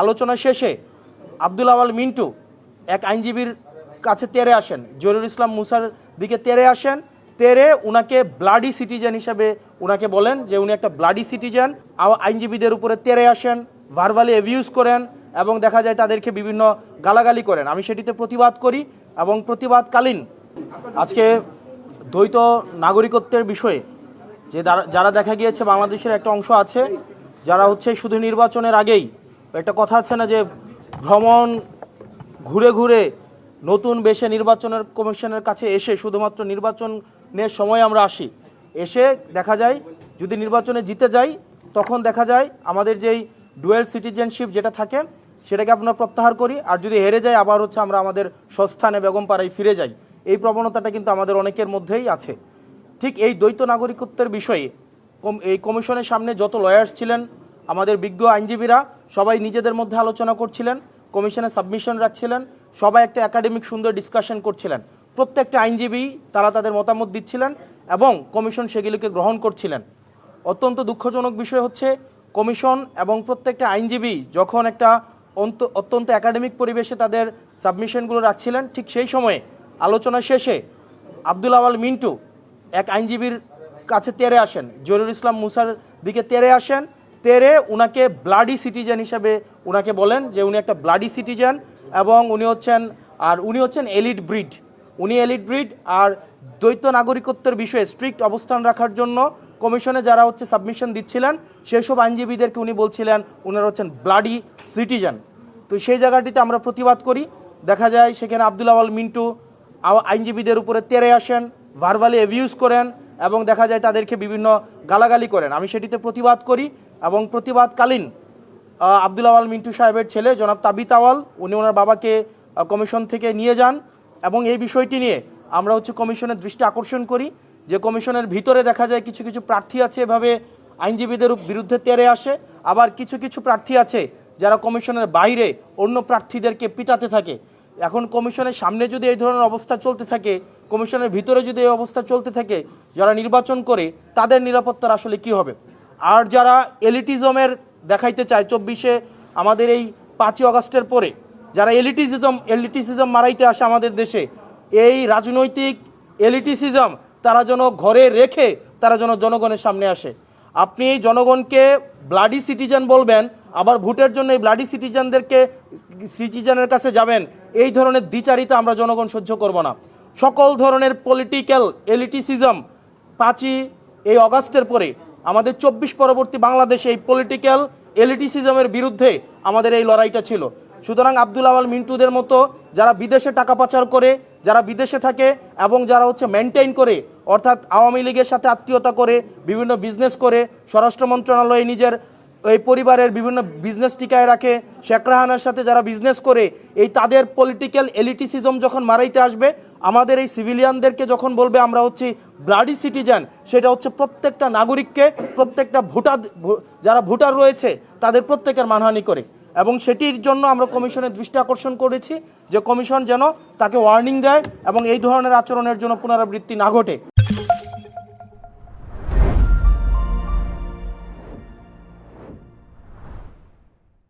আলোচনা শেষে আব্দুল আওয়াল মিন্টু এক আইনজীবীর কাছে তেরে আসেন, জহিরুল ইসলাম মুসার দিকে তেরে আসেন, তেরে উনাকে ব্লাডি সিটিজেন হিসেবে উনাকে বলেন যে উনি একটা ব্লাডি সিটিজেন। আইনজীবীদের উপরে তেরে আসেন, ভার্বালি অ্যাবিউজ করেন এবং দেখা যায় তাদেরকে বিভিন্ন গালাগালি করেন। আমি সেটিতে প্রতিবাদ করি এবং প্রতিবাদকালীন আজকে দ্বৈত নাগরিকত্বের বিষয়ে যে যারা দেখা গিয়েছে বাংলাদেশের একটা অংশ আছে যারা শুধু নির্বাচনের আগেই, একটা কথা আছে না যে ভ্রমণ ঘুরে ঘুরে নতুন বেশে নির্বাচনের কমিশনের কাছে এসে শুধুমাত্র নির্বাচনের সময় আমরা আসি, এসে দেখা যায় যদি নির্বাচনে জিতে যাই তখন দেখা যায় আমাদের যেই ডুয়েল সিটিজেনশিপ যেটা থাকে সেটাকে আমরা প্রত্যাহার করি, আর যদি হেরে যাই আবার আমরা আমাদের স্বস্থানে বেগমপাড়ায় ফিরে যাই। এই প্রবণতাটা কিন্তু আমাদের অনেকের মধ্যেই আছে। ঠিক এই দ্বৈত নাগরিকত্বের বিষয়ে এই কমিশনের সামনে যত লয়ার্স ছিলেন, আমাদের বিজ্ঞ আইনজীবীরা সবাই নিজেদের মধ্যে আলোচনা করছিলেন, কমিশনে সাবমিশন রাখছিলেন, সবাই একটা একাডেমিক সুন্দর ডিসকাশন করছিলেন। প্রত্যেকটা আইনজীবী তারা তাদের মতামত দিচ্ছিলেন এবং কমিশন সেগুলিকে গ্রহণ করছিলেন। অত্যন্ত দুঃখজনক বিষয় হচ্ছে কমিশন এবং প্রত্যেকটা আইনজীবী যখন একটা অত্যন্ত একাডেমিক পরিবেশে তাদের সাবমিশনগুলো রাখছিলেন, ঠিক সেই সময়ে আলোচনা শেষে আব্দুল আওয়াল মিন্টু এক আইনজীবীর কাছে তেরে আসেন, জহিরুল ইসলাম মুসার দিকে তেরে আসেন, তেরে উনাকে ব্লাডি সিটিজেন হিসেবে উনাকে বলেন যে উনি একটা ব্লাডি সিটিজেন এবং উনি হচ্ছেন এলিট ব্রিড। উনি এলিট ব্রিড। আর দ্বৈত নাগরিকত্বের বিষয়ে স্ট্রিক্ট অবস্থান রাখার জন্য কমিশনে যারা সাবমিশন দিচ্ছিলেন সেই সব আইনজীবীদেরকে উনি বলছিলেন উনারা হচ্ছেন ব্লাডি সিটিজেন। তো সেই জায়গাটিতে আমরা প্রতিবাদ করি। দেখা যায় সেখানে আব্দুল আওয়াল মিন্টু আইনজীবীদের উপরে তেরে আসেন, ভার্বালি অ্যাবিউজ করেন এবং দেখা যায় তাদেরকে বিভিন্ন গালাগালি করেন। আমি সেটিতে প্রতিবাদ করি এবং প্রতিবাদকালীন আব্দুল আওয়াল মিন্টু সাহেবের ছেলে জনাব তাবিত আওয়াল উনি ওনার বাবাকে কমিশন থেকে নিয়ে যান এবং এই বিষয়টি নিয়ে আমরা কমিশনের দৃষ্টি আকর্ষণ করি যে কমিশনের ভিতরে দেখা যায় কিছু কিছু প্রার্থী আছে এভাবে আইনজীবীদের বিরুদ্ধে তেরে আসে, আবার কিছু কিছু প্রার্থী আছে যারা কমিশনের বাইরে অন্য প্রার্থীদেরকে পিটাতে থাকে। এখন কমিশনের সামনে যদি এই ধরনের অবস্থা চলতে থাকে, কমিশনের ভিতরে যদি এই অবস্থা চলতে থাকে, যারা নির্বাচন করে তাদের নিরাপত্তার আসলে কি হবে? আর যারা এলিটিজমের দেখাইতে চায় 24-এ আমাদের এই 5ই আগস্টের পরে যারা এলিটিসিজম মারাইতে আসে আমাদের দেশে, এই রাজনৈতিক এলিটিসিজম তারা যেন ঘরে রেখে তারা যেন জনগণের সামনে আসে। আপনি জনগণকে ব্লাডি সিটিজেন বলবেন, আবার ভোটের জন্য এই ব্লাডি সিটিজেনের কাছে যাবেন, এই ধরনের দ্বিচারিতা আমরা জনগণ সহ্য করব না। সকল ধরনের পলিটিক্যাল এলিটিসিজম 5ই এই আগস্টের পরে আমাদের 24 পরবর্তী বাংলাদেশে এই পলিটিক্যাল এলিটিসিজমের বিরুদ্ধে আমাদের এই লড়াইটা ছিল। সুতরাং আব্দুল আওয়াল মিন্টুদের মতো যারা বিদেশে টাকা পাচার করে, যারা বিদেশে থাকে এবং যারা মেনটেইন করে, অর্থাৎ আওয়ামী লীগের সাথে আত্মীয়তা করে বিভিন্ন বিজনেস করে, স্বরাষ্ট্র মন্ত্রণালয়ে নিজের এই পরিবারের বিভিন্ন বিজনেস টিকায় রাখে, শেখ রাহানার সাথে যারা বিজনেস করে, এই তাদের পলিটিক্যাল এলিটিসিজম যখন মারাইতে আসবে, আমাদের এই সিভিলিয়ানদেরকে যখন বলবে আমরা ব্লাডি সিটিজেন, সেটা প্রত্যেকটা নাগরিককে, প্রত্যেকটা যারা ভোটার রয়েছে তাদের প্রত্যেকের মানহানি করে। এবং সেটির জন্য আমরা কমিশনের দৃষ্টি আকর্ষণ করেছি যে কমিশন যেন তাকে ওয়ার্নিং দেয় এবং এই ধরনের আচরণের জন্য পুনরাবৃত্তি না ঘটে।